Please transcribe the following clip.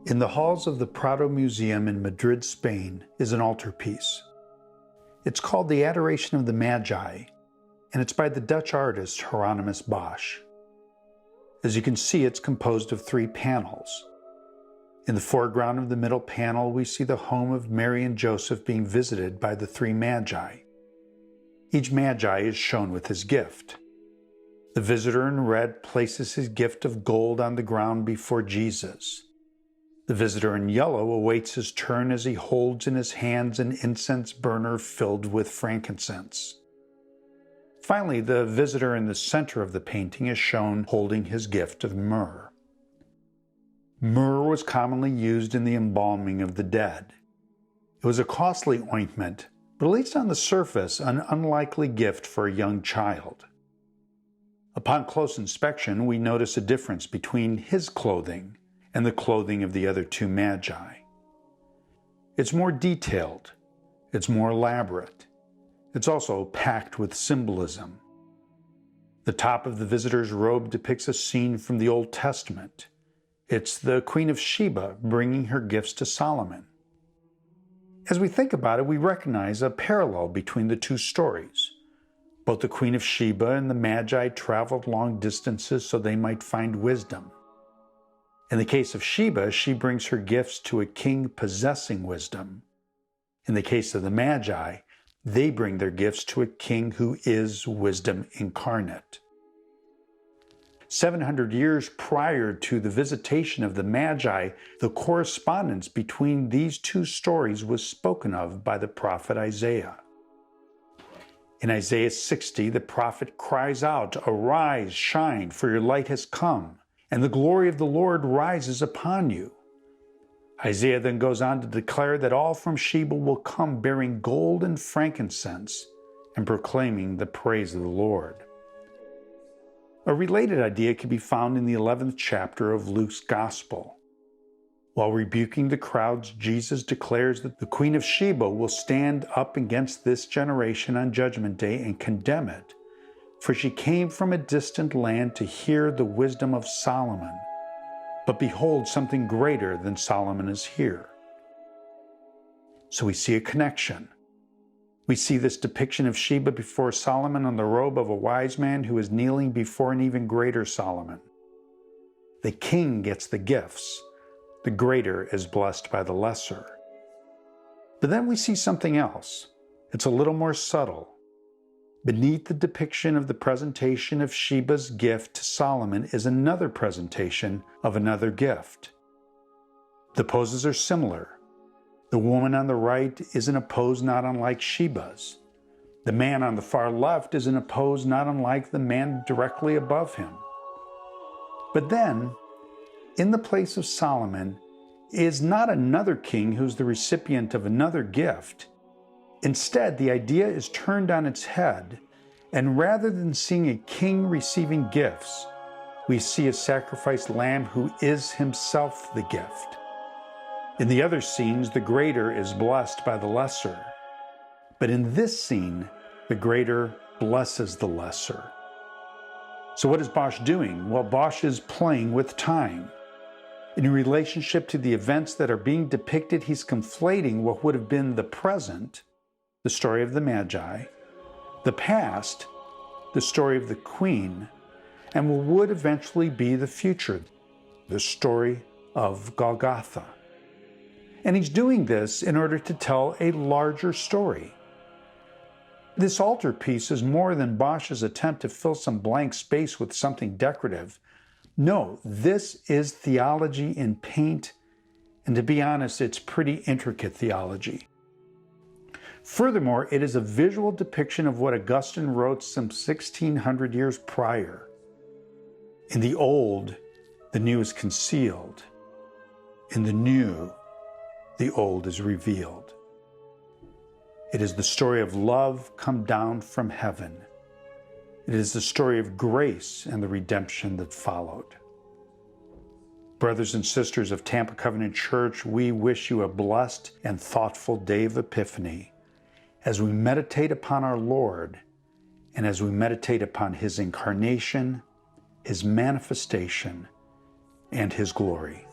In the halls of the Prado Museum in Madrid, Spain, is an altarpiece. It's called the Adoration of the Magi, and it's by the Dutch artist Hieronymus Bosch. As you can see, it's composed of 3 panels. In the foreground of the middle panel, we see the home of Mary and Joseph being visited by the 3 Magi. Each Magi is shown with his gift. The visitor in red places his gift of gold on the ground before Jesus. The visitor in yellow awaits his turn as he holds in his hands an incense burner filled with frankincense. Finally, the visitor in the center of the painting is shown holding his gift of myrrh. Myrrh was commonly used in the embalming of the dead. It was a costly ointment, but at least on the surface, an unlikely gift for a young child. Upon close inspection, we notice a difference between his clothing and the clothing of the other 2 Magi. It's more detailed, it's more elaborate, it's also packed with symbolism. The top of the visitor's robe depicts a scene from the Old Testament. It's the Queen of Sheba bringing her gifts to Solomon. As we think about it, we recognize a parallel between the 2 stories. Both the Queen of Sheba and the Magi traveled long distances so they might find wisdom. In the case of Sheba, she brings her gifts to a king possessing wisdom. In the case of the Magi, they bring their gifts to a king who is wisdom incarnate. 700 years prior to the visitation of the Magi, the correspondence between these 2 stories was spoken of by the prophet Isaiah. In Isaiah 60, the prophet cries out, "Arise, shine, for your light has come, and the glory of the Lord rises upon you." Isaiah then goes on to declare that all from Sheba will come bearing gold and frankincense and proclaiming the praise of the Lord. A related idea can be found in the 11th chapter of Luke's Gospel. While rebuking the crowds, Jesus declares that the Queen of Sheba will stand up against this generation on Judgment Day and condemn it, for she came from a distant land to hear the wisdom of Solomon. But behold, something greater than Solomon is here. So we see a connection. We see this depiction of Sheba before Solomon on the robe of a wise man who is kneeling before an even greater Solomon. The king gets the gifts. The greater is blessed by the lesser. But then we see something else. It's a little more subtle. Beneath the depiction of the presentation of Sheba's gift to Solomon is another presentation of another gift. The poses are similar. The woman on the right is in a pose not unlike Sheba's. The man on the far left is in a pose not unlike the man directly above him. But then, in the place of Solomon, is not another king who's the recipient of another gift. Instead, the idea is turned on its head, and rather than seeing a king receiving gifts, we see a sacrificed lamb who is himself the gift. In the other scenes, the greater is blessed by the lesser. But in this scene, the greater blesses the lesser. So what is Bosch doing? Well, Bosch is playing with time. In relationship to the events that are being depicted, he's conflating what would have been the present, the story of the Magi, the past, the story of the Queen, and what would eventually be the future, the story of Golgotha. And he's doing this in order to tell a larger story. This altarpiece is more than Bosch's attempt to fill some blank space with something decorative. No, this is theology in paint, and to be honest, it's pretty intricate theology. Furthermore, it is a visual depiction of what Augustine wrote some 1600 years prior. In the old, the new is concealed. In the new, the old is revealed. It is the story of love come down from heaven. It is the story of grace and the redemption that followed. Brothers and sisters of Tampa Covenant Church, we wish you a blessed and thoughtful day of Epiphany as we meditate upon our Lord and as we meditate upon His incarnation, His manifestation, and His glory.